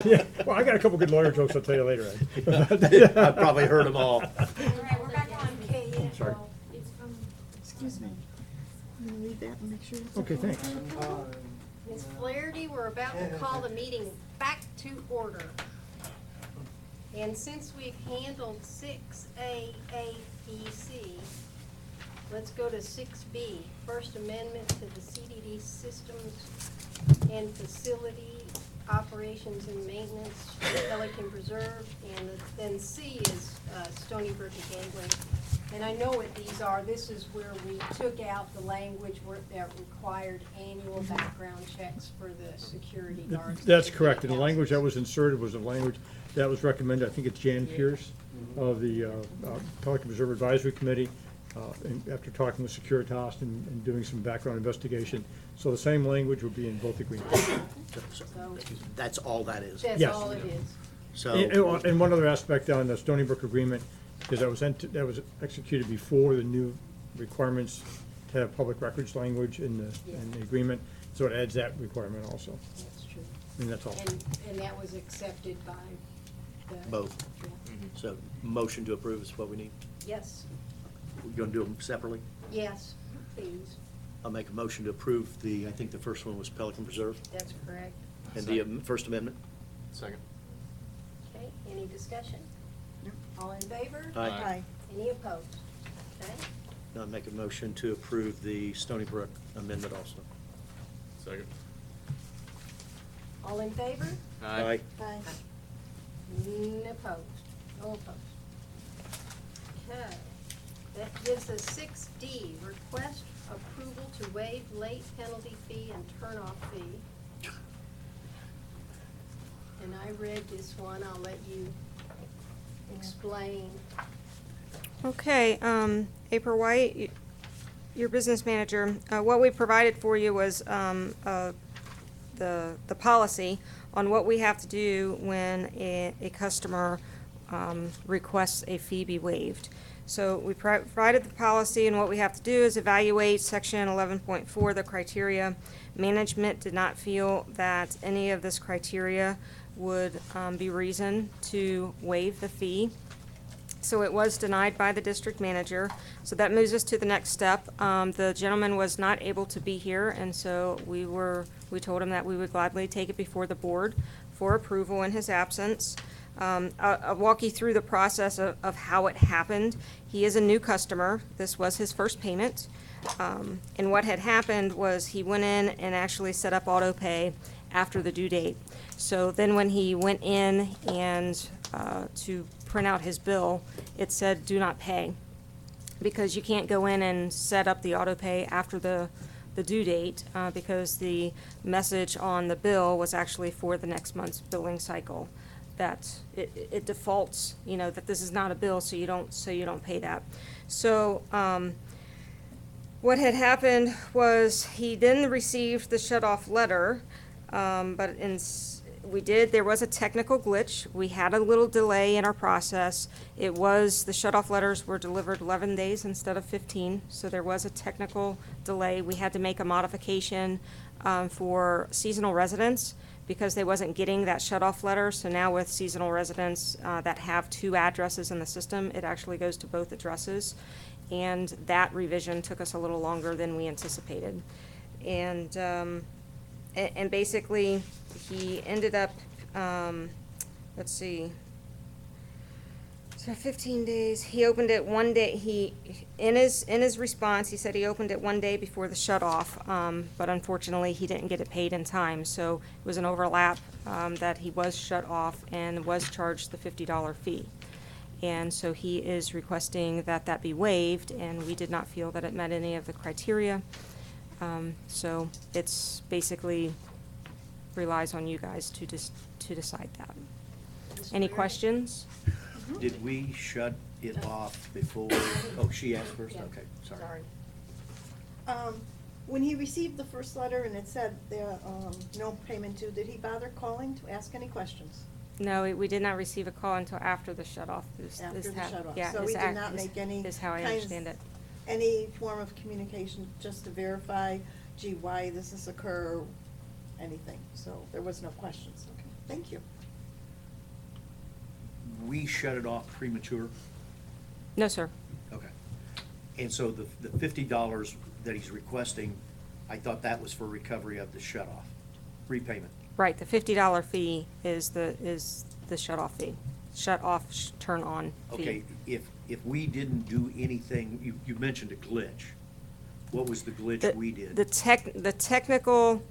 Yeah, well, I got a couple good lawyer jokes I'll tell you later, I've probably heard them all. All right, we're back on K. Sorry. It's from Excuse me. I'm gonna read that and make sure it's Okay, thanks. Ms. Flaherty. We're about to call the meeting back to order. And since we've handled 6A, A, B, C, let's go to 6B, First Amendment to the CDD Systems and Facility Operations and Maintenance, Pelican Preserve, and then C is Stony Brook Gateway. And I know what these are. This is where we took out the language that required annual background checks for the security guards. That's correct, and the language that was inserted was the language that was recommended, I think it's Jan Pierce of the Pelican Preserve Advisory Committee, and after talking with Securitas and doing some background investigation. So the same language would be in both agreements. That's all that is. That's Yes. all it is. So, And one other aspect on the Stony Brook agreement, because that was executed before the new requirements to have public records language in the agreement, so it adds that requirement also. That's true. And that's all. And that was accepted by the. both. Yeah. So motion to approve is what we need. Yes, We're going to do them separately. yes, please. I'll make a motion to approve I think the first one was Pelican Preserve, That's correct. and the First Amendment. Second. Okay, any discussion? No. All in favor? Aye. Aye. Any opposed? Okay, I'll make a motion to approve the Stony Brook Amendment also. Second. all in favor? Aye. Aye. None opposed, no opposed. Okay, that gives us 6D, request approval to waive late penalty fee and turn-off fee. And I read this one, I'll let you explain. Okay, April White, your business manager, what we provided for you was the policy on what we have to do when a customer requests a fee be waived. So we provided the policy, and what we have to do is evaluate section 11.4, the criteria. Management did not feel that any of this criteria would be reason to waive the fee. So it was denied by the district manager. So that moves us to the next step. The gentleman was not able to be here, and so we told him that we would gladly take it before the board for approval in his absence. I'll walk you through the process of how it happened. He is a new customer. This was his first payment. And what had happened was he went in and actually set up auto pay after the due date. So then when he went in and to print out his bill, it said do not pay, because you can't go in and set up the auto pay after the due date, because the message on the bill was actually for the next month's billing cycle. That it defaults, that this is not a bill, so you don't pay that. So what had happened was he then received the shut-off letter, but there was a technical glitch. We had a little delay in our process. The shut-off letters were delivered 11 days instead of 15, so there was a technical delay. We had to make a modification for seasonal residents because they wasn't getting that shut-off letter. So now with seasonal residents that have 2 addresses in the system, it actually goes to both addresses. And that revision took us a little longer than we anticipated. And basically, he ended up, let's see, so 15 days, he opened it one day, in his response, he said he opened it one day before the shut-off, but unfortunately, he didn't get it paid in time, so it was an overlap that he was shut off and was charged the $50 fee. And so he is requesting that be waived, and we did not feel that it met any of the criteria. So it's basically relies on you guys to decide that. Any questions? Did we shut it off before? Oh, she asked first? Yeah. Okay, sorry. When he received the first letter and it said there, no payment due, did he bother calling to ask any questions? No, we did not receive a call until after the shut-off. After the shut-off. Yeah, So we did not make any is how I kinds- understand it. Any form of communication just to verify, why this has occurred, anything? So there was no questions. Okay, thank you. we shut it off premature? No, sir. Okay. And so the $50 that he's requesting, I thought that was for recovery of the shut-off, repayment. Right, the $50 fee is the shut-off fee. Shut-off, turn-on fee. Okay, if we didn't do anything, you mentioned a glitch. What was the glitch we did? The technical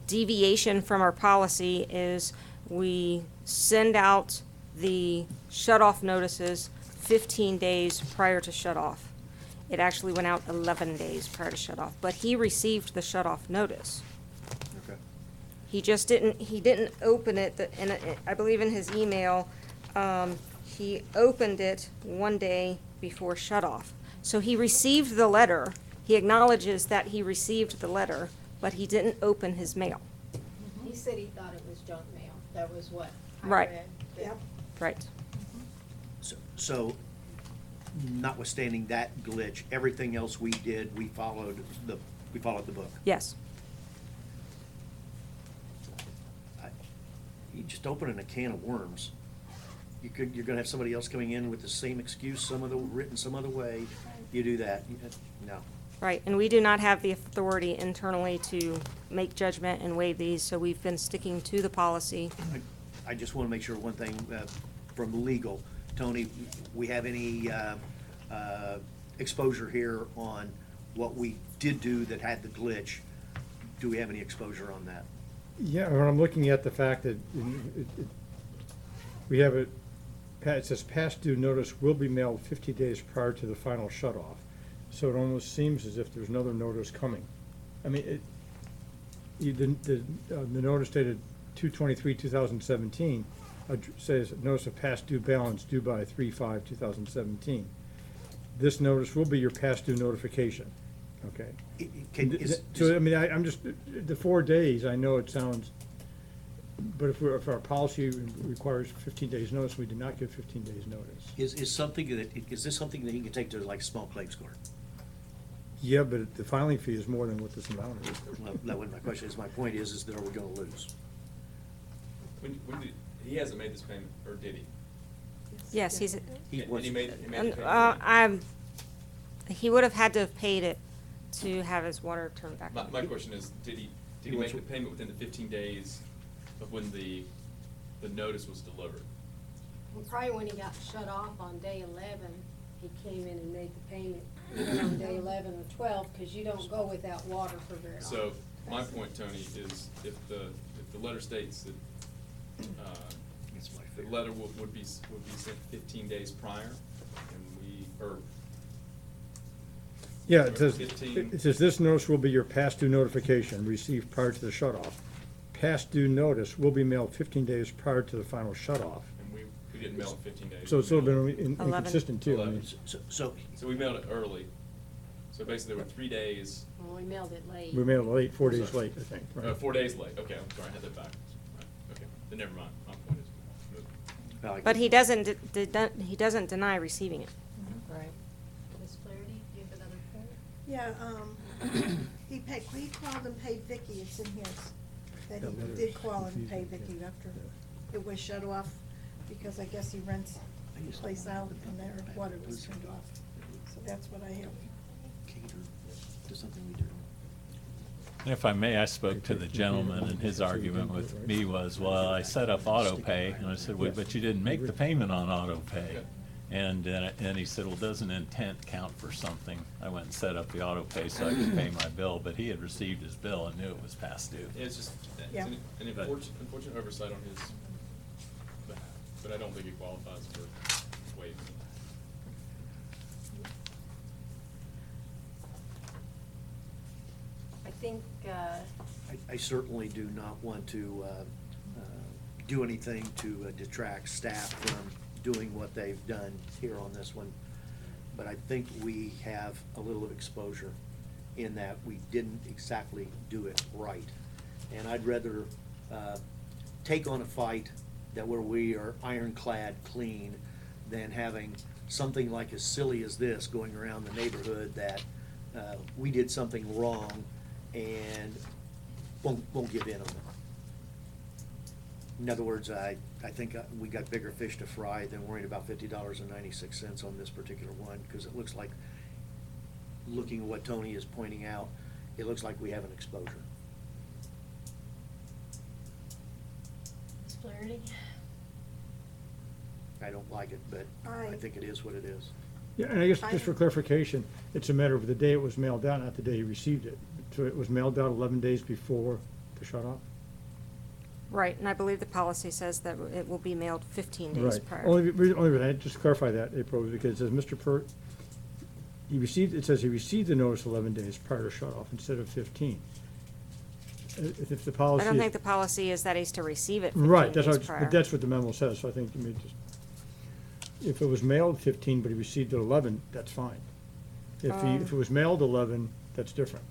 deviation from our policy is we send out the shut-off notices 15 days prior to shut-off. It actually went out 11 days prior to shut-off, but he received the shut-off notice. Okay. He just didn't open it, and I believe in his email, he opened it one day before shut-off. So he received the letter, he acknowledges that he received the letter, but he didn't open his mail. He said he thought it was junk mail. That was what I Right. read. Yep. Right. So notwithstanding that glitch, everything else we did, we followed the book. Yes. You just opening a can of worms. You're gonna have somebody else coming in with the same excuse, written some other way. You do that, no. Right, and we do not have the authority internally to make judgment and waive these, so we've been sticking to the policy. I just wanna make sure one thing, from legal, Tony, we have any, exposure here on what we did do that had the glitch? Do we have any exposure on that? Yeah, when I'm looking at the fact that we have it says past due notice will be mailed 50 days prior to the final shut-off. So it almost seems as if there's another notice coming. I mean, the notice dated 2/23/2017 says notice of past due balance due by 3/5/2017. This notice will be your past due notification, okay? So, I mean, I'm just, the 4 days, I know it sounds, but if our policy requires 15 days notice, we did not give 15 days notice. Is this something that he can take to like small claims court? Yeah, but the filing fee is more than what this amount is. Well, that wasn't my question, my point is that are we gonna lose? He hasn't made this payment, or did he? Yes, he's, And he made the and, payment? he would have had to have paid it to have his water turned back on. My question is, did he make the payment within the 15 days of when the notice was delivered? Well, probably when he got shut off on day 11, he came in and made the payment either on day 11 or 12, because you don't go without water for very long. So, my point, Tony, is if the letter states that, That's my the fear. letter would be sent 15 days prior, or Yeah, it says, 15. it says this notice will be your past due notification received prior to the shut-off. Past due notice will be mailed 15 days prior to the final shut-off. and we didn't mail it 15 days. So it's a little We mailed bit 11. inconsistent too. I mean, 11. So, So we mailed it early. So basically, there were 3 days, Well, we mailed it late. we mailed it late, 4 days late, I think. right? 4 days late. Okay, I'm sorry, I had that backwards. Right, okay, then never mind. My point is moot. well, I But guess- he doesn't deny receiving it. Right. Ms. Flaherty, do you have another point? Yeah, he called and paid Vicky, it's in his, that That he letter did is call and pay confusing, Vicky yeah. after it was shut off, because I guess he rents the place out and their water was turned off. So that's what I have. Cater to something we do. If I may, I spoke to the gentleman, and his argument with me was, well, I set up auto pay, and I said, well, but you didn't make the payment on auto pay. And he said, well, doesn't intent count for something? I went and set up the auto pay so I could pay my bill, but he had received his bill and knew it was past due. It's just, it's Yeah. an unfortunate oversight on his behalf, but I don't think it qualifies for waiving. I think, I certainly do not want to do anything to detract staff from doing what they've done here on this one. But I think we have a little exposure in that we didn't exactly do it right. And I'd rather take on a fight that where we are ironclad clean than having something like as silly as this going around the neighborhood that we did something wrong and won't give in on it. In other words, I I think we got bigger fish to fry than worrying about $50.96 on this particular one, because it looks like, looking at what Tony is pointing out, it looks like we have an exposure. Ms. Flaherty? I don't like it, but I Aye. think it is what it is. Yeah, and I guess just for I- clarification, it's a matter of the day it was mailed out, not the day he received it. So it was mailed out 11 days before the shut off? Right, and I believe the policy says that it will be mailed 15 days Right. prior. Only reason, I just clarify that, April, is because it says Mr. Pert, it says he received the notice 11 days prior to shut off instead of 15. If the policy. I don't is- think the policy is that he's to receive it 15 Right, that's days what, prior. but that's what the memo says, so I think, if it was mailed 15, but he received it 11, that's fine. If it was mailed 11, that's different.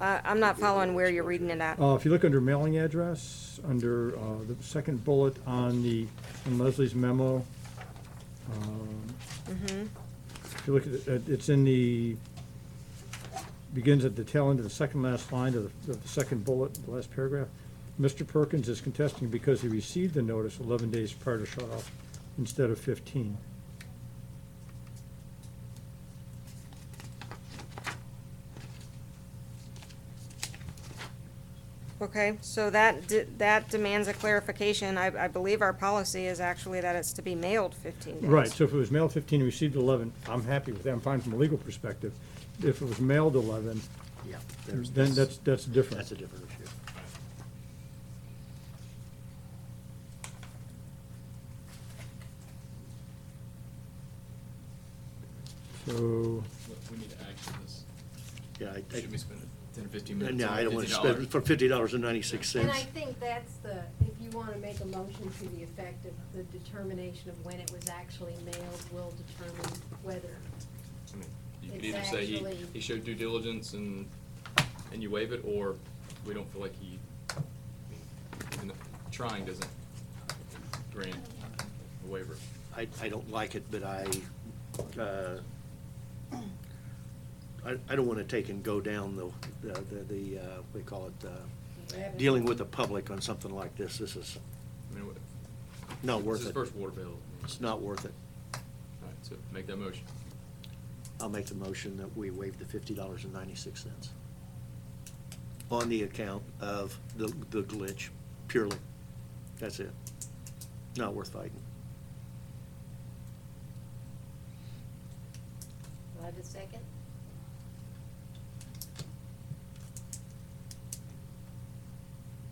I'm not following where you're reading it at. If you look under mailing address, under the second bullet on Leslie's memo, if you look at it, it's in begins at the tail end of the second last line of the second bullet, the last paragraph. Mr. Perkins is contesting because he received the notice 11 days prior to shut off instead of 15. Okay, so that demands a clarification. I believe our policy is actually that it's to be mailed 15 days. Right, so if it was mailed 15 and received 11, I'm happy with that, I'm fine from a legal perspective. If it was mailed 11, Yeah. then that's different. That's a different issue. So, We need to action this. Yeah, Should we spend 10 or 15 minutes? No, on I don't want to $50? spend for $50.96. And I think that's if you want to make a motion to the effect of the determination of when it was actually mailed will determine whether. I mean, you could It's either say actually- he showed due diligence and you waive it, or we don't feel like even trying doesn't grant a waiver. I don't like it, but I don't want to take and go down the what do you call it, dealing with the public on something like this. This is I mean, not This worth is it. first water bill. It's not worth it. All right, so make that motion. I'll make the motion that we waive the $50.96 on the account of the glitch, purely. That's it. Not worth fighting. Do I have a second?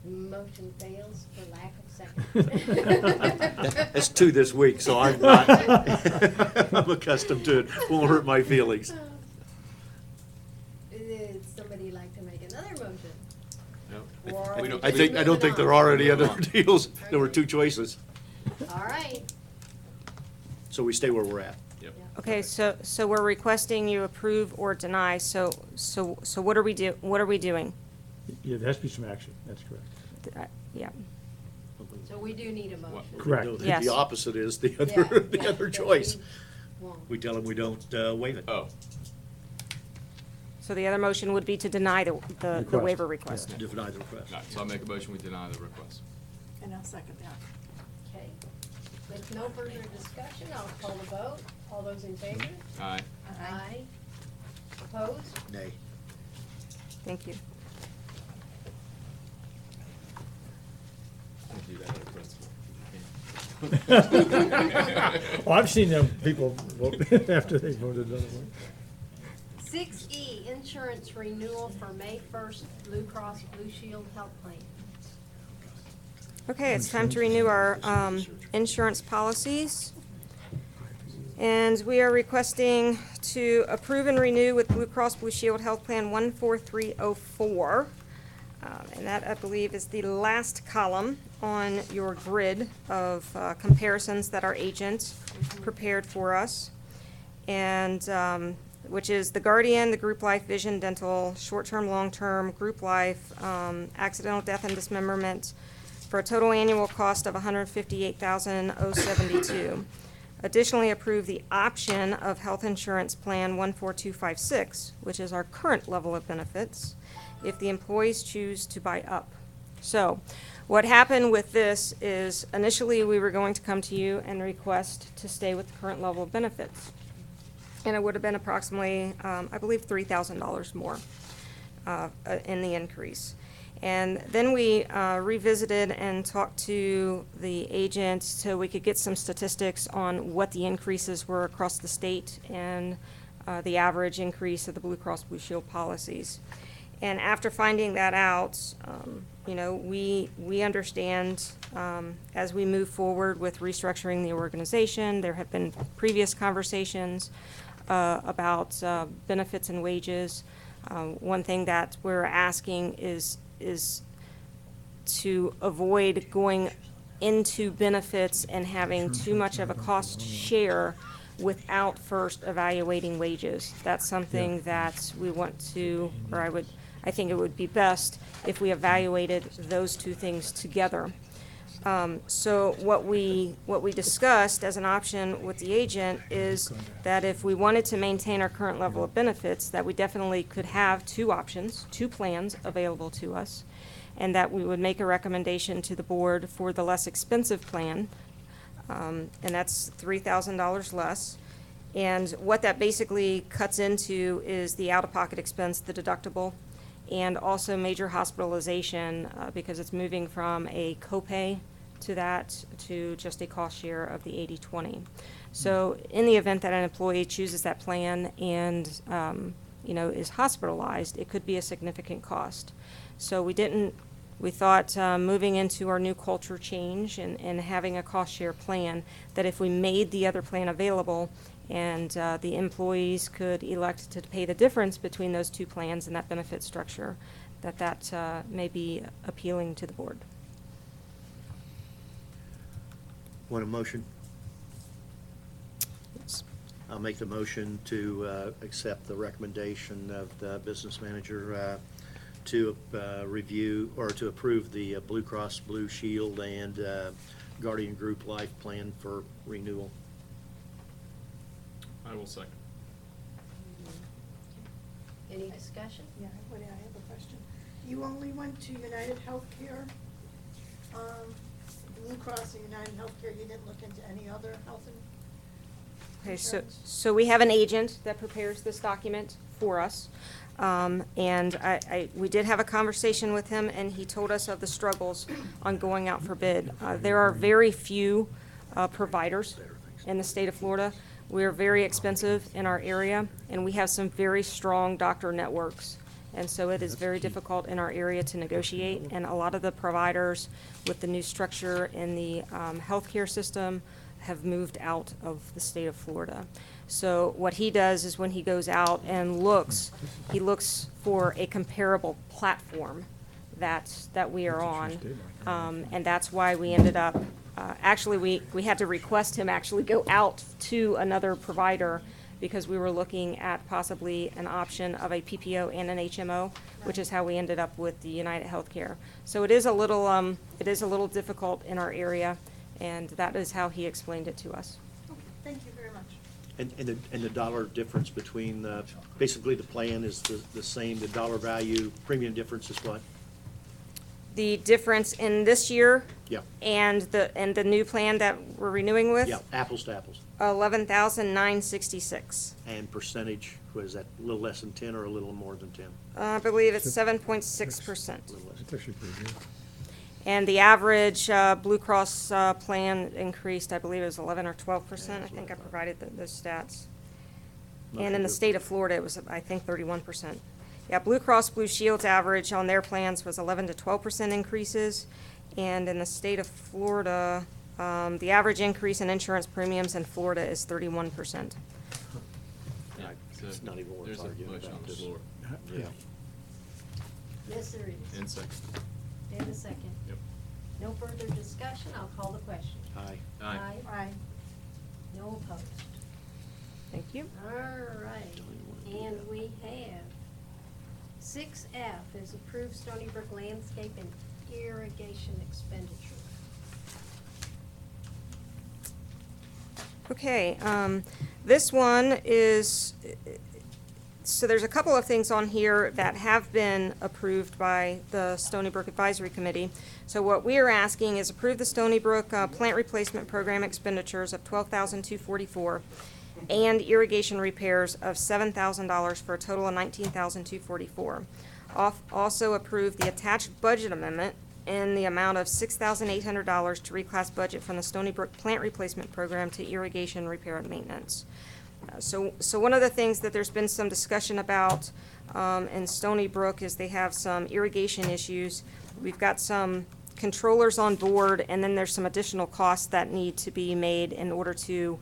Motion fails for lack of second. That's two this week, so I'm not, I'm accustomed to it. Won't hurt my feelings. Would somebody like to make another motion? No? Or are We we don't- I just don't think moving there on? are any other Moving on. deals. There were two choices, All right. so we stay where we're at. Yep. Okay, so we're requesting you approve or deny, so what are we doing? yeah, there has to be some action, that's correct. Yeah, So we do need a motion. Correct. No, Yes. The opposite is the Yeah, other, the yeah, other that choice. we won't. We tell them we don't waive it. Oh, so the other motion would be to deny the Request, waiver request. yeah. Deny the request. all right, so I make a motion, we deny the request. And I'll second that. Okay. With no further discussion, I'll call the vote. All those in favor? Aye. Aye. Opposed? Nay. Thank you. Can't do that at a principal. Well, I've seen them people vote after they voted another way. 6E, insurance renewal for May 1st Blue Cross Blue Shield Health Plan. Okay, it's time to renew our insurance policies. And we are requesting to approve and renew with Blue Cross Blue Shield Health Plan 14304. And that, I believe, is the last column on your grid of comparisons that our agent prepared for us. And which is the Guardian, the Group Life, Vision, Dental, Short-Term, Long-Term, Group Life, Accidental Death and Dismemberment, for a total annual cost of $158,072. Additionally, approve the option of Health Insurance Plan 14256, which is our current level of benefits, if the employees choose to buy up So, what happened with this is initially we were going to come to you and request to stay with the current level of benefits. And it would have been approximately, I believe, $3,000 more in the increase. And then we revisited and talked to the agent so we could get some statistics on what the increases were across the state and the average increase of the Blue Cross Blue Shield policies. And after finding that out, you know, we understand as we move forward with restructuring the organization, there have been previous conversations about benefits and wages. One thing that we're asking is to avoid going into benefits and having too much of a cost share without first evaluating wages. That's something that we want to, or I think it would be best if we evaluated those two things together. So what we discussed as an option with the agent is that if we wanted to maintain our current level of benefits, that we definitely could have two options, two plans available to us, and that we would make a recommendation to the board for the less expensive plan, and that's $3,000 less. And what that basically cuts into is the out-of-pocket expense, the deductible, and also major hospitalization, because it's moving from a copay to that to just a cost share of the 80/20. So in the event that an employee chooses that plan and you know, is hospitalized, it could be a significant cost. So we thought moving into our new culture change and having a cost share plan, that if we made the other plan available and the employees could elect to pay the difference between those two plans and that benefit structure, that may be appealing to the board. Want a motion? I'll make the motion to accept the recommendation of the business manager to review or to approve the Blue Cross Blue Shield and Guardian Group Life Plan for renewal. I will second. Any discussion? Yeah, I have a question. You only went to United Healthcare, Blue Cross and United Healthcare, you didn't look into any other health Okay, insurance? so we have an agent that prepares this document for us. And we did have a conversation with him, and he told us of the struggles on going out for bid. There are very few providers in the state of Florida. We're very expensive in our area, and we have some very strong doctor networks. And so it is very difficult in our area to negotiate, and a lot of the providers with the new structure in the healthcare system have moved out of the state of Florida. So what he does is when he goes out and looks, he looks for a comparable platform that we are on. And that's why we ended up, actually, we had to request him actually go out to another provider because we were looking at possibly an option of a PPO and an HMO, which is how we ended up with the United Healthcare. So it is a little difficult in our area, and that is how he explained it to us. Okay, thank you very much. And the dollar difference between, basically the plan is the same, the dollar value, premium difference is what? The difference in this year Yeah, and the new plan that we're renewing with? yeah, apples to apples. 11,966. And percentage, what is that, a little less than 10 or a little more than 10? I believe it's 7.6%. A little less. That's actually pretty good. And the average Blue Cross plan increased, I believe it was 11 or 12%. I think I provided those stats. And in the state of Florida, it was, I think, 31%. Yeah, Blue Cross Blue Shield's average on their plans was 11 to 12% increases. And in the state of Florida, the average increase in insurance premiums in Florida is 31%. Yeah, it's not even worth There's a arguing motion on about the this. floor. Yeah. Yes, there is. And second. And a second. Yep. No further discussion, I'll call the question. Aye. Aye. Aye. No opposed. Thank you. All right, and we have 6F is approved Stony Brook landscape and irrigation expenditure. Okay, this one is So there's a couple of things on here that have been approved by the Stony Brook Advisory Committee. So what we are asking is approve the Stony Brook plant replacement program expenditures of $12,244 and irrigation repairs of $7,000 for a total of $19,244. Also approve the attached budget amendment in the amount of $6,800 to reclass budget from the Stony Brook plant replacement program to irrigation repair and maintenance. So one of the things that there's been some discussion about in Stony Brook is they have some irrigation issues. We've got some controllers on board, and then there's some additional costs that need to be made in order to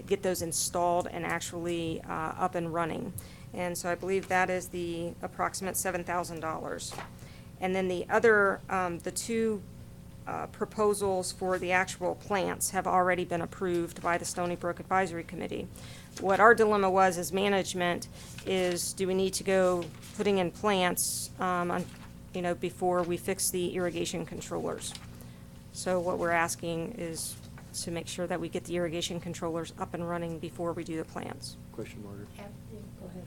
get those installed and actually up and running. And so I believe that is the approximate $7,000. And then the other, the two proposals for the actual plants have already been approved by the Stony Brook Advisory Committee. What our dilemma was as management is, do we need to go putting in plants, before we fix the irrigation controllers? So what we're asking is to make sure that we get the irrigation controllers up and running before we do the plants. Question, Margaret? Go ahead.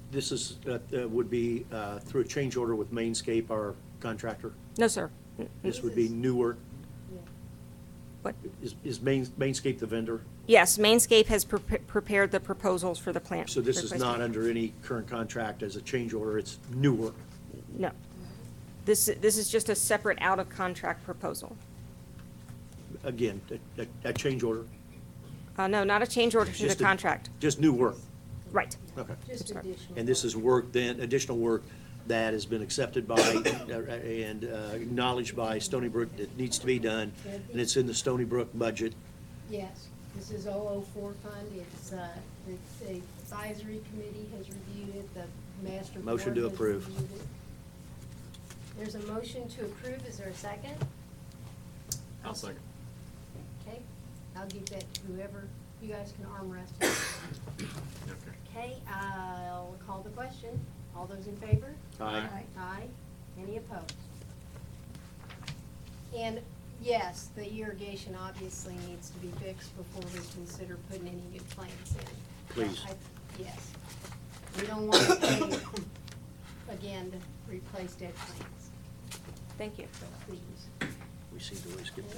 This is, would be through a change order with Mainscape, our contractor? No, sir. This would be new work? What? Is Mainscape the vendor? Yes, Mainscape has prepared the proposals for the plant. So this is not replacement. under any current contract as a change order, it's new work? No. This is just a separate out-of-contract proposal. Again, a change order, No, not a change order to the Just a- contract. just new work? Right. Okay. Just Sorry. additional. And this is work then, additional work that has been accepted by and acknowledged by Stony Brook that needs to be done, and it's in the Stony Brook budget. Yes, this is 004 fund. It's, the advisory committee has reviewed it, the master board Motion to has approve. reviewed it. There's a motion to approve. Is there a second? I'll second. Okay, I'll give that to whoever, you guys can arm wrestle. Okay. Okay, I'll call the question. All those in favor? Aye. Aye. Any opposed? And yes, the irrigation obviously needs to be fixed before we consider putting any new plants in. Please. Yes. We don't want to pay again to replace dead plants, Thank you. so please. We seem to always get the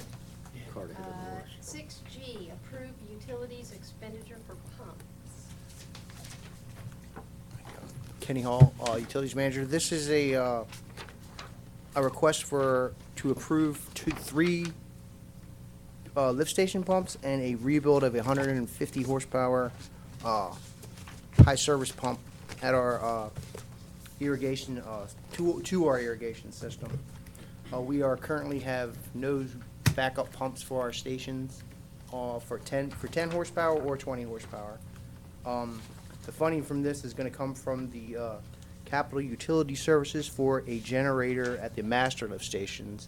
cart ahead of the horse. 6G, approve utilities expenditure for pumps. Kenny Hall, Utilities Manager. This is a request to approve three lift station pumps and a rebuild of a 150 horsepower high service pump at our irrigation, to our irrigation system. We are currently have no backup pumps for our stations for 10 horsepower or 20 horsepower. The funding from this is going to come from the capital utility services for a generator at the master lift stations.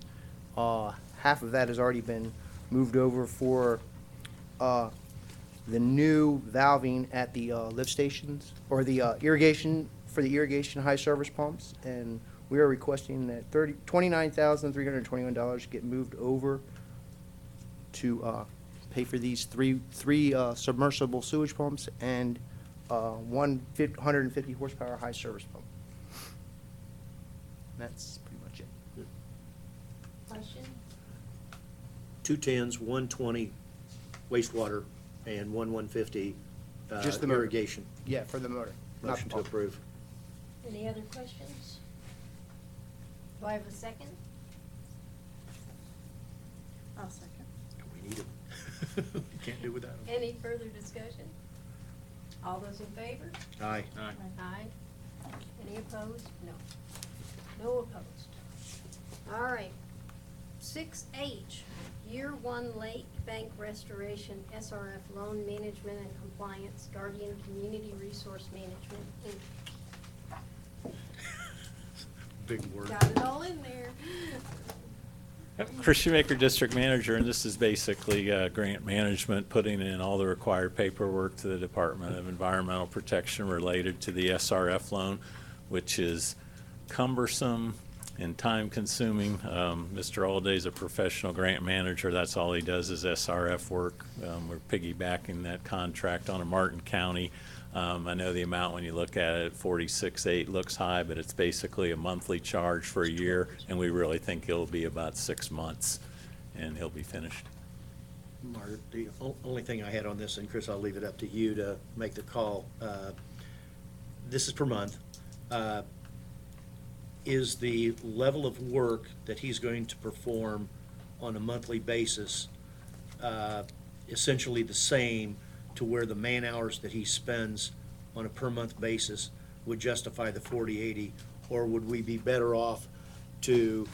Half of that has already been moved over for the new valving at the lift stations, or the irrigation, for the irrigation high service pumps, and we are requesting that $29,321 get moved over to pay for these three submersible sewage pumps and 150 horsepower high service pump. That's pretty much it. Question? 2 10s, 120 wastewater, and 150 Just the motor. irrigation. Yeah, for the motor. not Motion the to pump. approve. Any other questions? Do I have a second? I'll second. We need them. Can't do without them. Any further discussion? All those in favor? Aye. Aye. Aye. Any opposed? No. No opposed. All right. 6H, Year 1 Lake Bank Restoration, SRF Loan Management and Compliance, Guardian Community Resource Management, Inc. Big word. Got it all in there. Christian Maker District Manager, and this is basically grant management, putting in all the required paperwork to the Department of Environmental Protection related to the SRF loan, which is cumbersome and time-consuming. Mr. Alday's a professional grant manager. That's all he does is SRF work. We're piggybacking that contract on a Martin County I know the amount when you look at it, 46.8 looks high, but it's basically a monthly charge for a year, and we really think it'll be about 6 months, and he'll be finished. Margaret, the only thing I had on this, and Chris, I'll leave it up to you to make the call. This is per month. Is the level of work that he's going to perform on a monthly basis essentially the same to where the man hours that he spends on a per month basis would justify the 40/80? Or would we be better off to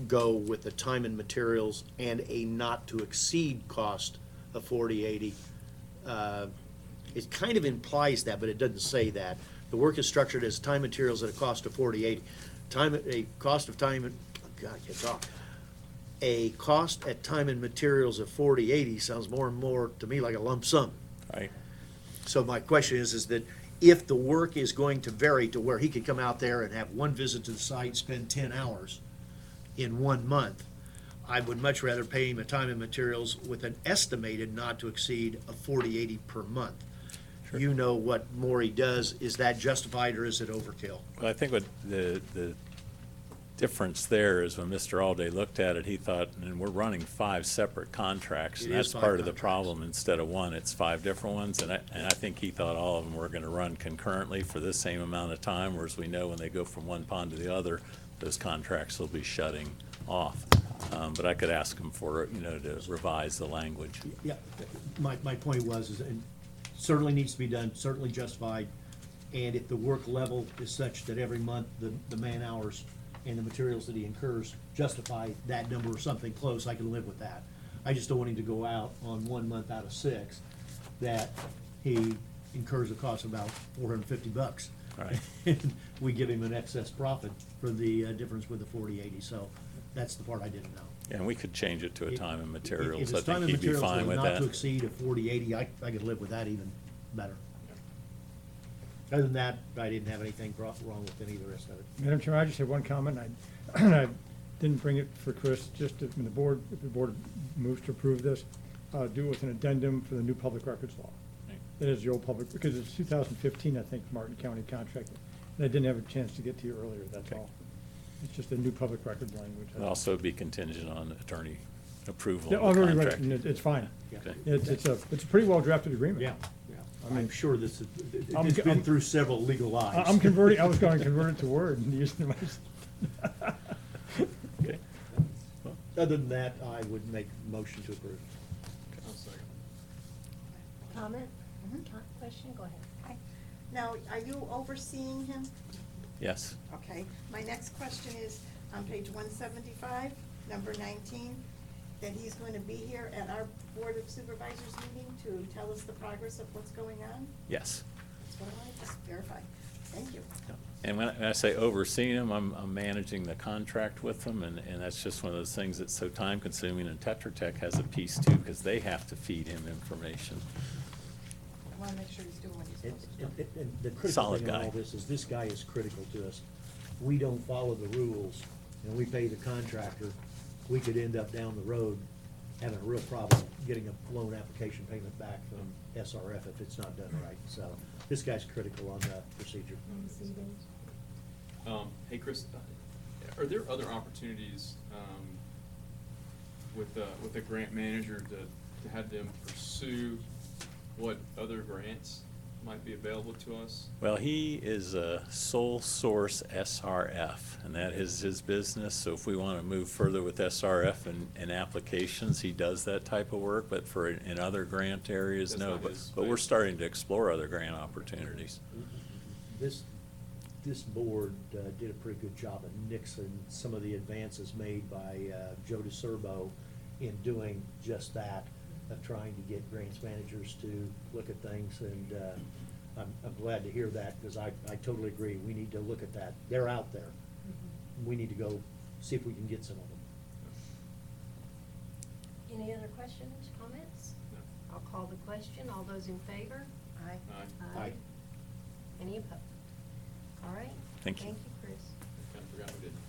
go with the time and materials and a not to exceed cost of 40/80? It kind of implies that, but it doesn't say that. The work is structured as time materials at a cost of 40/80. A cost of time, God, I can't talk. A cost at time and materials of 40/80 sounds more and more to me like a lump sum. Right. So my question is that if the work is going to vary to where he could come out there and have one visit to the site, spend 10 hours in 1 month, I would much rather pay him a time and materials with an estimated not to exceed of 40/80 per month. You know what more he does, is that justified or is it overkill? Well, I think what the difference there is when Mr. Alday looked at it, he thought, and we're running 5 separate contracts, and It is that's 5 part of the contracts. problem. Instead of one, it's 5 different ones, and I think he thought all of them were gonna run concurrently for the same amount of time, whereas we know when they go from one pond to the other, those contracts will be shutting off. But I could ask him for, to revise the language. Yeah, my point was, and certainly needs to be done, certainly justified, and if the work level is such that every month the man hours and the materials that he incurs justify that number or something close, I can live with that. I just don't want him to go out on 1 month out of 6 that he incurs a cost of about $450. Right. And we give him an excess profit for the difference with the 40/80, so that's the part I didn't know. And we could change it to a time and If materials. it's I time think and he'd be materials fine with with not to that. exceed a 40/80, I could live with that even better. Other than that, I didn't have anything wrong with any of the rest of it. Madam Chairman, I just have one comment. I didn't bring it for Chris, just if the board moves to approve this, do it with an addendum for the new public records law. Right. That is the old public, because it's 2015, I think, Martin County contract. And I didn't have a chance to get to you earlier, that's Okay. all. It's just a new public record language. It'll also be contingent on attorney approval Yeah, of I've the already read it, contract. and it's fine. Yeah. Okay. It's a pretty well-drafted agreement. Yeah, I mean- I'm sure this, I'm- it's been I'm- through several legal eyes. I'm converting, I was going to convert it to Word and use it in my. Okay. Well, Other than that, I would make a motion to approve. I'll second. Comment? Mhm. Question? Go ahead. Okay. Now, are you overseeing him? Yes. Okay, my next question is on page 175, number 19, that he's going to be here at our Board of Supervisors meeting to tell us the progress of what's going on? Yes. That's what I wanted to verify. Thank you. And when I say overseeing them, I'm managing the contract with them, and that's just one of those things that's so time-consuming, and Tetra Tech has a piece too, because they have to feed him information. I want to make sure he's doing what he's And, supposed to do. and the critical Solid thing in guy. all this guy is critical to us. We don't follow the rules, and we pay the contractor, we could end up down the road having a real problem getting a loan application payment back from SRF if it's not done right. So this guy's critical on the procedure. Hey, Chris, are there other opportunities with the grant manager to have them pursue what other grants might be available to us? Well, he is a sole source SRF, and that is his business. So if we want to move further with SRF and applications, he does that type of work. But in other grant areas, That's no. not But his we're space. starting to explore other grant opportunities. This board did a pretty good job of nixing some of the advances made by Joe DeCerbo in doing just that, of trying to get grants managers to look at things, and I'm glad to hear that, because I totally agree, we need to look at that. They're out there. We need to go see if we can get some of them. Any other questions, comments? No. I'll call the question. All those in favor? Aye. Aye. Aye. Any opposed? All right. Thank you. Thank you, Chris. Kind of forgot we didn't.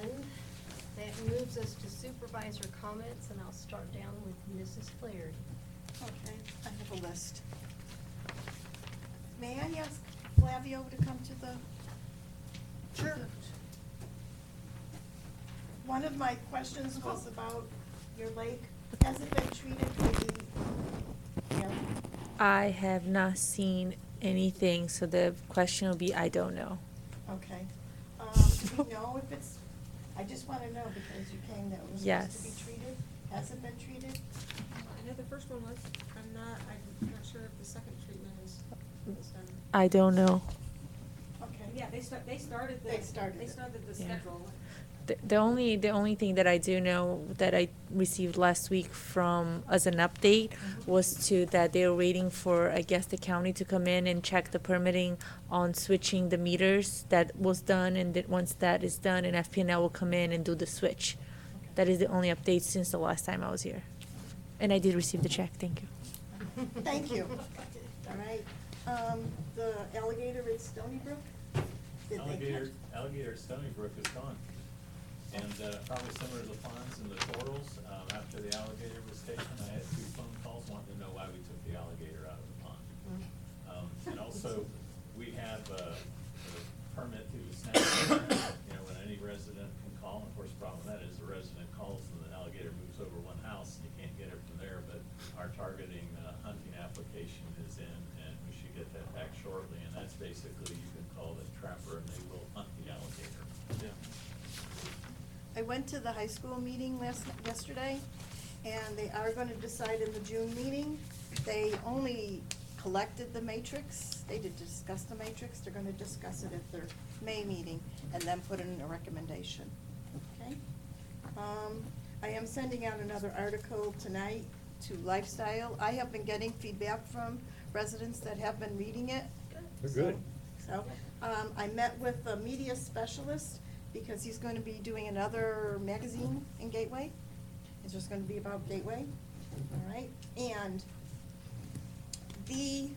And that moves us to supervisor comments, and I'll start down with Mrs. Flaherty. Okay, I have a list. May I ask Flavio to come to the? Sure. One of my questions was about your lake. Has it been treated with the, I have not seen anything, so the question will be, I don't know. okay. Do we know if it's, I just wanna know because you came that it was supposed to Yes. be treated. Has it been treated? I know the first one was, I'm not sure if the second treatment is done. I don't know. Okay. Yeah, they started They started it. the Yeah. schedule. The only thing that I do know that I received last week from, as an update, was that they were waiting for, I guess, the county to come in and check the permitting on switching the meters. That was done, and that once that is done, and FPNL will come in and do the switch. That is the only update since the last time I was here. And I did receive the check, thank you. Thank you. All right. The alligator at Stony Brook? Did they catch? Alligator Stony Brook is gone. And probably similar to the ponds and the turtles, after the alligator was taken, I had 2 phone calls wanting to know why we took the alligator out of the pond. And also, we have a permit through the SNAP program, when any resident can call. And of course, the problem with that is the resident calls and the alligator moves over one house and you can't get it from there. But our targeting hunting application is in, and we should get that back shortly. And that's basically, you can call the trapper and they will hunt the alligator. Yeah. I went to the high school meeting yesterday, and they are gonna decide in the June meeting. They only collected the matrix, they did discuss the matrix, they're gonna discuss it at their May meeting, and then put in a recommendation, okay? I am sending out another article tonight to Lifestyle. I have been getting feedback from residents that have been reading it. They're good. So, I met with a media specialist, because he's going to be doing another magazine in Gateway. It's just gonna be about Gateway, all right? And the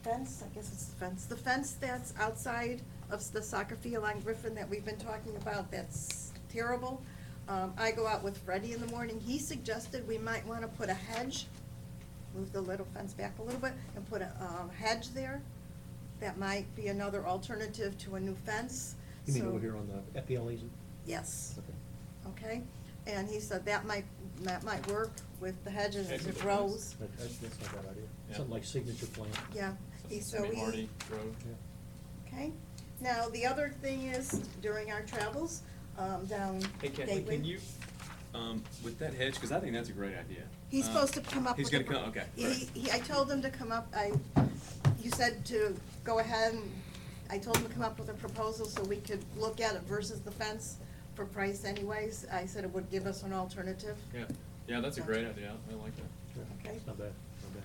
fence, I guess it's the fence that's outside of the soccer field on Griffin that we've been talking about, that's terrible. I go out with Freddie in the morning, he suggested we might wanna put a hedge, move the little fence back a little bit, and put a hedge there. That might be another alternative to a new fence. You mean So- over here on the FPLA's? Yes, Okay. okay, and he said that might work with the hedges as it grows, That's not a bad idea. Yeah. Something like signature plant. yeah. So St. he, Marty Road. okay, now, the other thing is, during our travels, down Hey, Gateway. can you, with that hedge, because I think that's a great idea. He's supposed to come up with. He's gonna come, okay. I told him to come up, you said to go ahead, and I told him to come up with a proposal so we could look at it versus the fence for price anyways. I said it would give us an alternative, Yeah, that's a great idea, I like that. okay? It's not bad, not bad.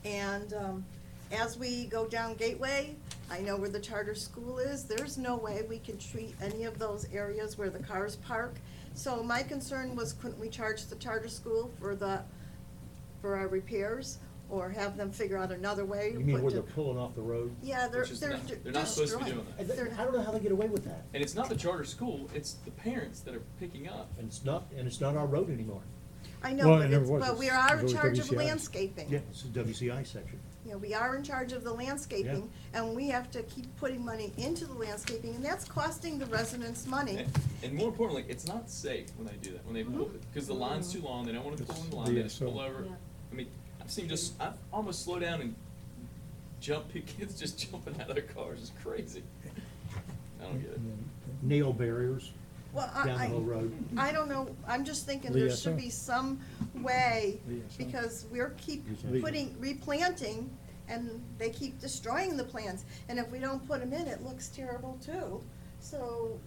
And as we go down Gateway, I know where the charter school is, there's no way we can treat any of those areas where the cars park. So my concern was, couldn't we charge the charter school for our repairs, or have them figure out another way? You mean put where to- they're pulling off the road? Yeah, they're Which is not- destroying. they're not supposed to be doing that. I don't know how they get away with that. And it's not the charter school, it's the parents that are picking up. And it's not our road anymore. I know, Well, but it never it's, was. but we It are was in always charge of WCI. landscaping. Yeah, it's the WCI section. Yeah, we are in charge of the landscaping, and we have to keep putting money into the landscaping, and that's costing the residents money. And more importantly, it's not safe when they do that, when they pull, because the line's too long, they don't wanna pull in the line, they just pull over. Yeah. I mean, I've almost slowed down and jumped, kids just jumping out of their cars, it's crazy. I don't get it. Nail barriers Well, down the whole road. I don't know, I'm just thinking Lee, there yes, should sir? be some way, Lee, yes, sir? because we're keep Lee. replanting, and they keep destroying the plants, and if we don't put them in, it looks terrible too. So,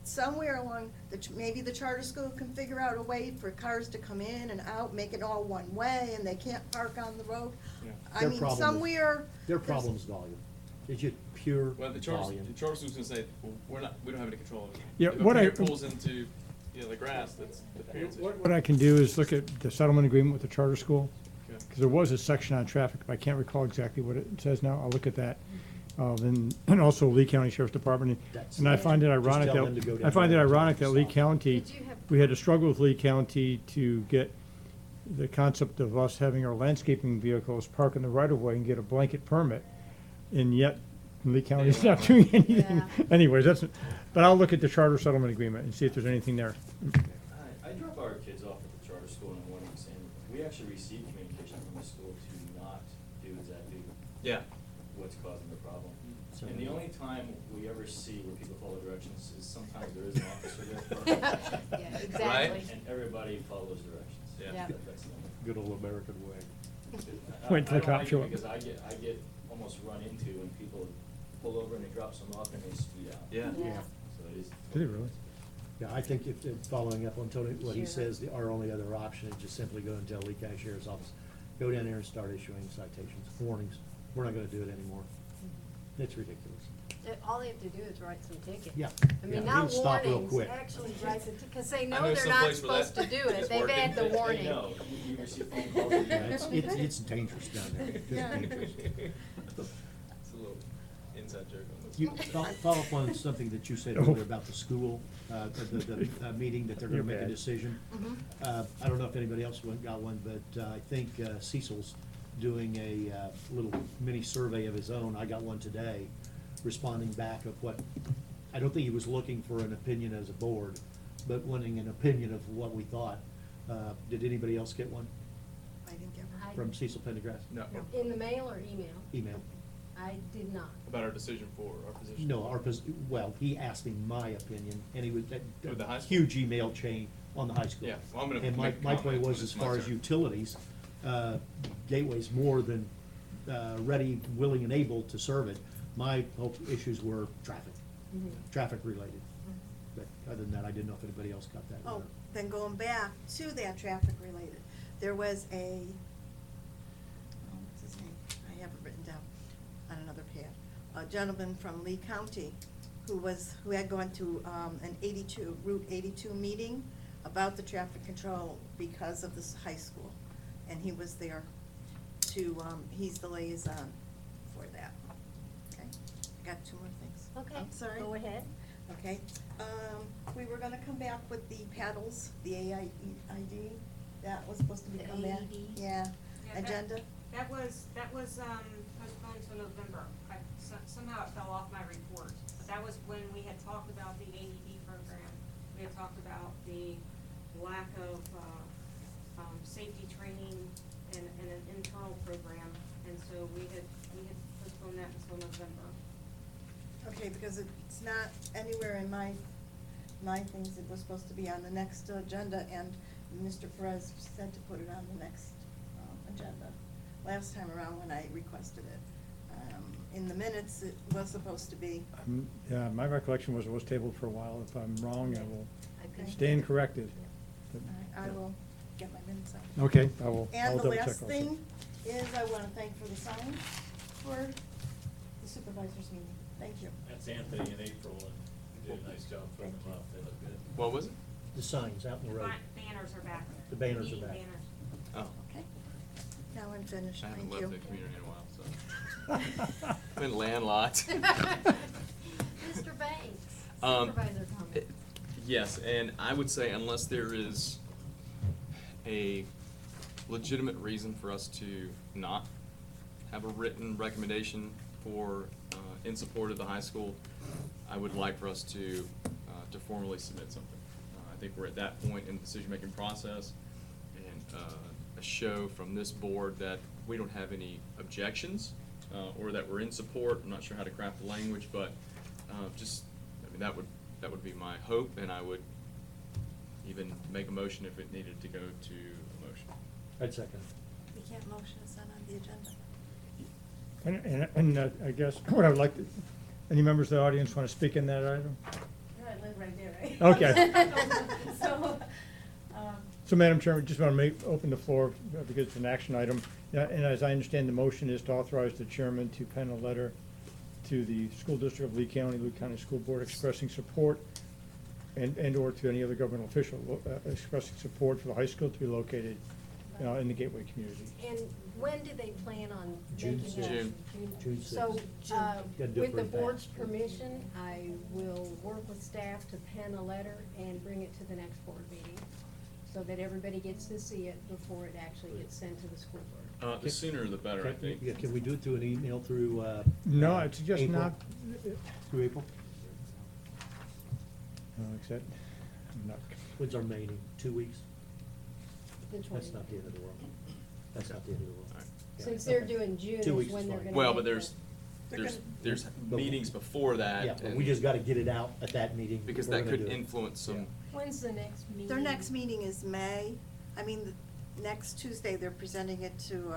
somewhere along, maybe the charter school can figure out a way for cars to come in and out, make it all one way, and they can't park on the road. Yeah. I Their mean, problem is- somewhere. Their there's- problem's volume. It's just pure Well, the volume. charter school's gonna say, well, we don't have any control of it. Yeah, If a what I- parent pulls into, the grass, that's the parent's issue. What I can do is look at the settlement agreement with the charter school, Okay. because there was a section on traffic, but I can't recall exactly what it says now. I'll look at that. And also Lee County Sheriff's Department. That's- And I find it Just ironic tell them to go that, down I find it there and ironic that Lee stop. County, Did you have- we had to struggle with Lee County to get the concept of us having our landscaping vehicles park in the right of way and get a blanket permit, and yet Lee County's not doing anything. Yeah. Anyways, but I'll look at the charter settlement agreement and see if there's anything there. I drop our kids off at the charter school in the mornings, and we actually receive communication from the school to not do exactly Yeah. what's causing the problem. And the only time we ever see where people follow directions is sometimes there is an officer there. Yeah, exactly. And everybody follows directions. Yeah. That's the only. Good old American way. I Wait till the don't cop like show it up. because I get almost run into when people pull over and they drop some off and they speed out. Yeah. Yeah. So it is. Did he really? Yeah, I think if, following up on Tony, what he Sure. says, our only other option is just simply go and tell Lee County Sheriff's Office, go down there and start issuing citations, warnings. We're not gonna do it anymore. It's ridiculous. All they have to do is write some tickets. Yeah, I yeah, mean, we not can stop real warnings, quick. actually write the, because they I know know they're some not place where supposed to that do it. is They've working. had the They warning. know. You receive phone calls. and- Yeah, it's dangerous down there. It's dangerous. It's a little inside joke on this. You, follow up on something that you said earlier about the school, the meeting that they're gonna make a You're bad. decision. Mhm. I don't know if anybody else got one, but I think Cecil's doing a little mini survey of his own. I got one today, responding back of what, I don't think he was looking for an opinion as a board, but wanting an opinion of what we thought. Did anybody else get one I didn't get one. from Cecil Pendergrass? No. In the mail or email? Email? I did not. About our decision for our position. No, well, he asked me my opinion, and he was, With the high school? huge email chain on the high school. Yeah, well, I'm gonna And make a my point comment when was, it's as my far as turn. utilities, Gateway's more than ready, willing, and able to serve it. My hope issues were traffic related. But other than that, I didn't know if anybody else got that. Oh, then going back to that traffic related, there was what's his name? I have it written down on another pad. A gentleman from Lee County who had gone to, Route 82 meeting about the traffic control because of this high school. And he was there he's the liaison for that. Okay, I got two more things. Okay, I'm sorry. go ahead. Okay, we were gonna come back with the paddles, the AID, that was supposed to be The come back. AED? Yeah, agenda, That was postponed to November. Somehow it fell off my report. But that was when we had talked about the AED program. We had talked about the lack of, safety training and an internal program. And so we had postponed that until November. okay, because it's not anywhere in my things, it was supposed to be on the next agenda, and Mr. Perez said to put it on the next, agenda, last time around when I requested it. In the minutes, it was supposed to be. Yeah, my recollection was it was tabled for a while. If I'm wrong, I will I think- stand corrected. But- I will get my minutes out. Okay, I'll And the double check last also. thing is I wanna thank for the signs for the supervisors meeting. Thank you. That's Anthony and April, and you did a nice job putting them up, they look good. What was it? The signs out in the road. Banners are back. The banners are Meeting back. banners. Oh. Okay. Now I'm finished. I haven't Thank you. left the community in a while, so. Been landlocked. Mr. Banks, Um, supervisor comment. Yes, and I would say unless there is a legitimate reason for us to not have a written recommendation for, in support of the high school, I would like for us to formally submit something. I think we're at that point in the decision-making process, and a show from this board that we don't have any objections, or that we're in support. I'm not sure how to craft the language, but just, I mean, that would be my hope, and I would even make a motion if it needed to go to a motion. I'd second. We can't motion, it's not on the agenda. And I guess what I would like to, any members of the audience want to speak in that item? I live right there, right? Okay. So, So, Madam Chairman, just want to open the floor because it's an action item. Yeah, and as I understand, the motion is to authorize the chairman to pen a letter to the school district of Lee County School Board expressing support and/or to any other governmental official expressing support for the high school to be located in the Gateway community. And when do they plan on June making sixth. that? June So, sixth. Gotta do it with the pretty board's fast. permission, I will work with staff to pen a letter and bring it to the next board meeting. so that everybody gets to see it before it actually gets sent to the school board. The sooner the better, I think. Yeah, can we do it through an email through, No, it's just April? not, Through April? except, I'm not, When's our meeting? 2 weeks? The That's 20th. not the end of the world. That's not the end of the world. All right. Yeah. Since they're doing June 2 is weeks when is they're fine. gonna. Well, make but there's, the- there's But- meetings before that. Yeah, but and- we just gotta get it out at that meeting. Because We're that gonna could do it. influence some, When's the next meeting? Their next meeting is May. I mean, the next Tuesday, they're presenting it to,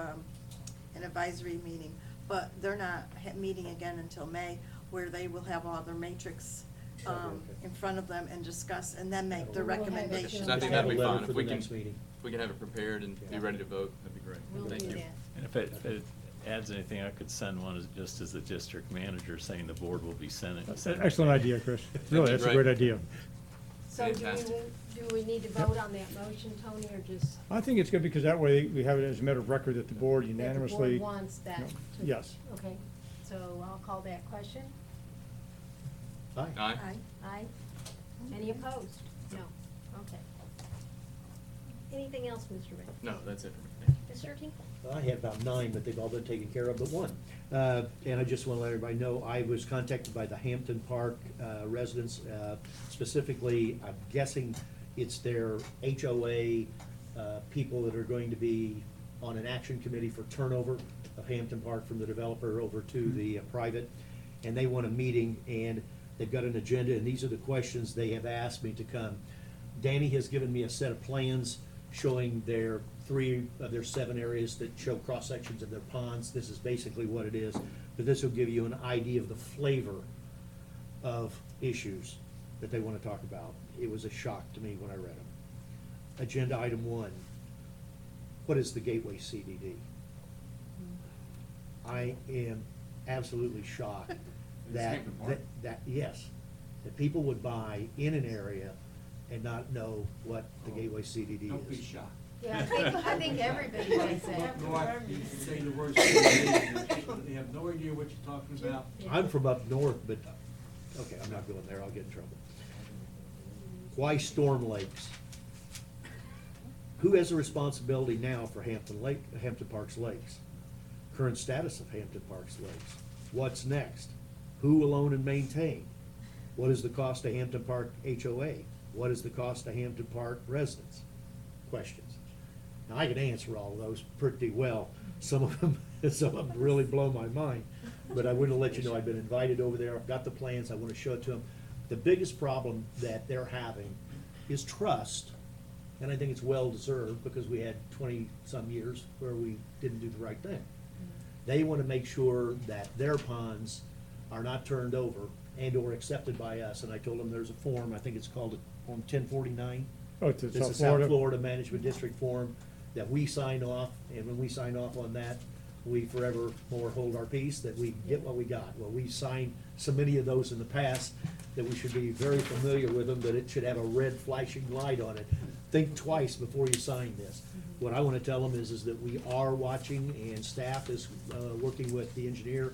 an advisory meeting. But they're not meeting again until May, where they will have all their matrix, in front of them and discuss, and then make their We'll have it recommendations. so I think Have that'd a be letter fine. for If we the can, next meeting. if we can have it prepared and be Yeah. ready to vote, that'd be great. We'll Thank do you. that. And if it adds anything, I could send one just as the district manager saying the board will be sending. excellent idea, Chris. Really, that's a great. great idea. So Fantastic. do we need to vote on that motion, Tony, or just? I think it's good because that way we have it as a matter of record that the board unanimously. That the board wants that. No, to- yes. Okay, so I'll call that question. Aye. Aye? Aye. Aye. Any opposed? No. Okay. Anything else, Mr. Ray? No, that's it for me. Thank you. Mr. Tinkle? I had about 9, but they've all been taken care of but one. And I just want to let everybody know, I was contacted by the Hampton Park residents. Specifically, I'm guessing it's their HOA people that are going to be on an action committee for turnover of Hampton Park from the developer over to the private. And they want a meeting, and they've got an agenda, and these are the questions they have asked me to come. Danny has given me a set of plans showing their 3 of their 7 areas that show cross-sections of their ponds. This is basically what it is, but this will give you an idea of the flavor of issues that they want to talk about. It was a shock to me when I read them. Agenda item 1, what is the Gateway CDD? I am absolutely shocked that, yes, that people would buy in an area and not know what the Gateway CDD is. Don't be shocked. Yeah, I think everybody does that. Go out, you can say the words, they have no idea what you're talking about. I'm from up north, but, okay, I'm not going there, I'll get in trouble. Why storm lakes? Who has the responsibility now for Hampton Parks Lakes? Current status of Hampton Parks Lakes? What's next? Who will own and maintain? What is the cost of Hampton Park HOA? What is the cost of Hampton Park residents? Questions. Now, I can answer all of those pretty well. Some of them really blow my mind. But I want to let you know, I've been invited over there, I've got the plans, I want to show it to them. The biggest problem that they're having is trust, and I think it's well-deserved, because we had 20-some years where we didn't do the right thing. They want to make sure that their ponds are not turned over and/or accepted by us, and I told them there's a form, I think it's called Form 1049. Oh, it's It's South the Florida. South Florida Management District form that we sign off, and when we sign off on that, we forevermore hold our peace, that we get what we got. Well, we signed so many of those in the past that we should be very familiar with them, that it should have a red flashing light on it. Think twice before you sign this. What I want to tell them is that we are watching, and staff is working with the engineer.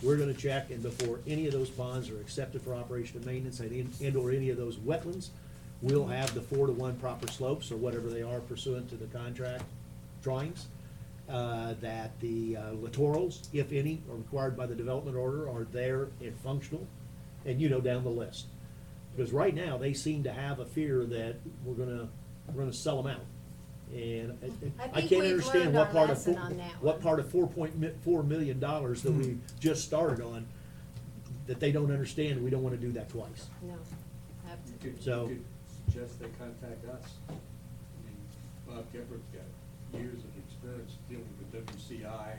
We're going to check, and before any of those ponds are accepted for operation and maintenance, and/or any of those wetlands, we'll have the 4-to-1 proper slopes, or whatever they are pursuant to the contract drawings. That the littorals, if any, are required by the development order, are there and functional, and down the list. Because right now, they seem to have a fear that we're gonna sell them out. And I I think can't we've understand learned what our part of, lesson on that what one. part of $4.4 million that we just started on, that they don't understand, and we don't wanna do that twice. No, You absolutely. could, So- you could suggest they contact us. I mean, Bob Geppert's got years of experience dealing with WCI.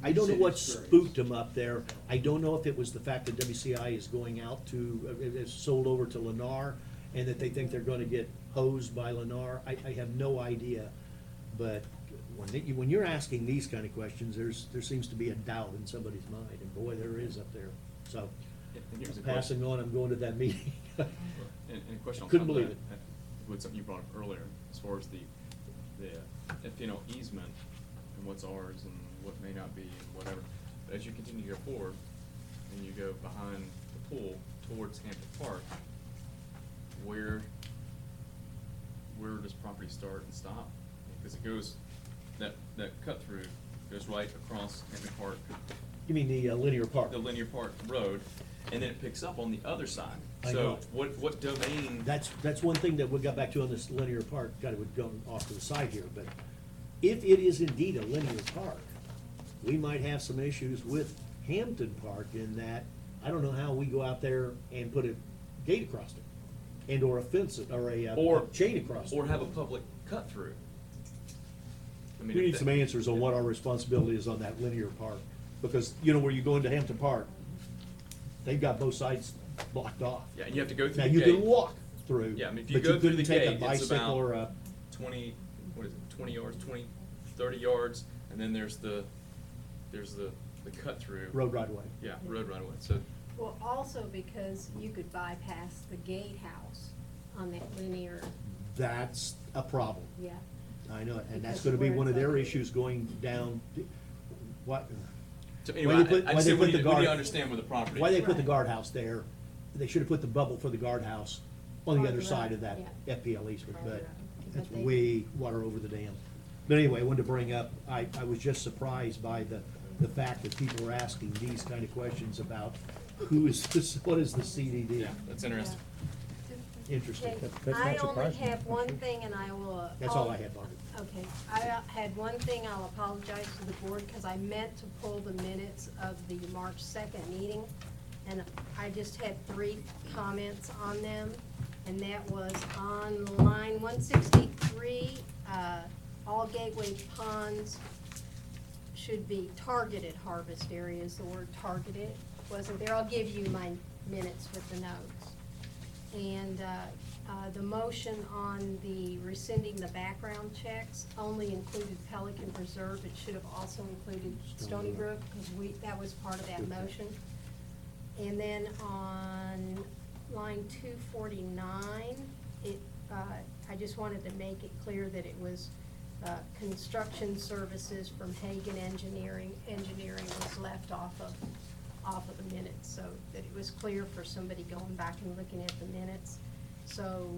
I don't know City what experience. spooked them up there. I don't know if it was the fact that WCI is going out to, is sold over to Lennar, and that they think they're gonna get hosed by Lennar. I have no idea. But when you're asking these kind of questions, there seems to be a doubt in somebody's mind, and boy, there is up there. So, And here's a passing question. on, I'm going to that meeting. And a question on Couldn't top of believe that, with something you brought up earlier, as far as the easement, and what's ours and what may not be, and whatever. But as you continue to go forward, and you go behind the pool towards Hampton Park, where does property start and stop? Because it goes, that cut through goes right across Hampton Park, You mean the linear park? the linear park road, and then it picks up on the other side. I So know. what domain? That's one thing that we got back to on this linear park, kind of would go off to the side here, but if it is indeed a linear park, we might have some issues with Hampton Park in that, I don't know how we go out there and put a gate across it, and or a fence, or a chain across it. Or have a public cut through. I mean, We if need that- some answers on what our responsibility is on that linear park, because, you know, where you go into Hampton Park, they've got both sides blocked off. Yeah, and you have to go through Now, the you gate. can walk through, Yeah, I mean, if you but go you through the couldn't take a gate, it's bicycle or about a, 20, what is it, 20 yards, 30 yards, and then there's the cut through. road right away. Yeah, road right away, so, Well, also because you could bypass the gatehouse on that linear, That's a problem. yeah. I know it, and that's Because gonna be where one of it's their located. issues going down, what, so Why anyway, they put- I why just they say, we put need, the we need guard- to understand where the property. why they put the Right. guardhouse there. They should have put the bubble for the guardhouse on On the the other side road, of that yeah. FPL easement, On the but road. that's But they- way water over the dam. But anyway, I wanted to bring up, I was just surprised by the fact that people are asking these kind of questions about who is this, what is the CDD? Yeah, that's interesting. Interesting. Okay, That's I not only surprising. have one thing and I will. That's all I had, Margaret. Okay, I had one thing, I'll apologize to the board, because I meant to pull the minutes of the March 2nd meeting, and I just had 3 comments on them, and that was on line 163, all gateway ponds should be targeted harvest areas, the word targeted wasn't there. I'll give you my minutes with the notes. And the motion on the rescinding the background checks only included Pelican Preserve. It should have also included Stony Brook, because that was part of that motion. And then on line 249, I just wanted to make it clear that it was construction services from Hagan Engineering. Engineering was left off of the minutes, so that it was clear for somebody going back and looking at the minutes. So,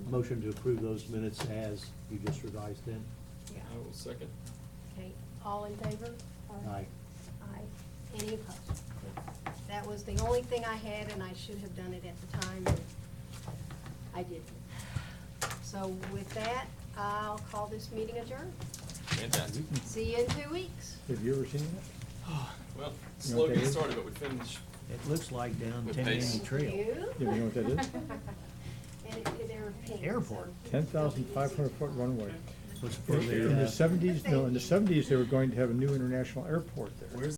Motion to approve those minutes as you just revised them. yeah, I will second. okay, all in favor? Aye. Aye. Any opposed? That was the only thing I had, and I should have done it at the time, and I didn't. So with that, I'll call this meeting adjourned. Fantastic. See you in 2 weeks. Have you ever seen that? Well, You know slow what that getting is? started, but we finished. It looks like down With 10 pace. Andy Trail. You? Yeah, you know what that is? And they're pink. Airport. so 10,500-foot runway. What's for In the 70s, no, in the 70s, they were going to have a new international airport there.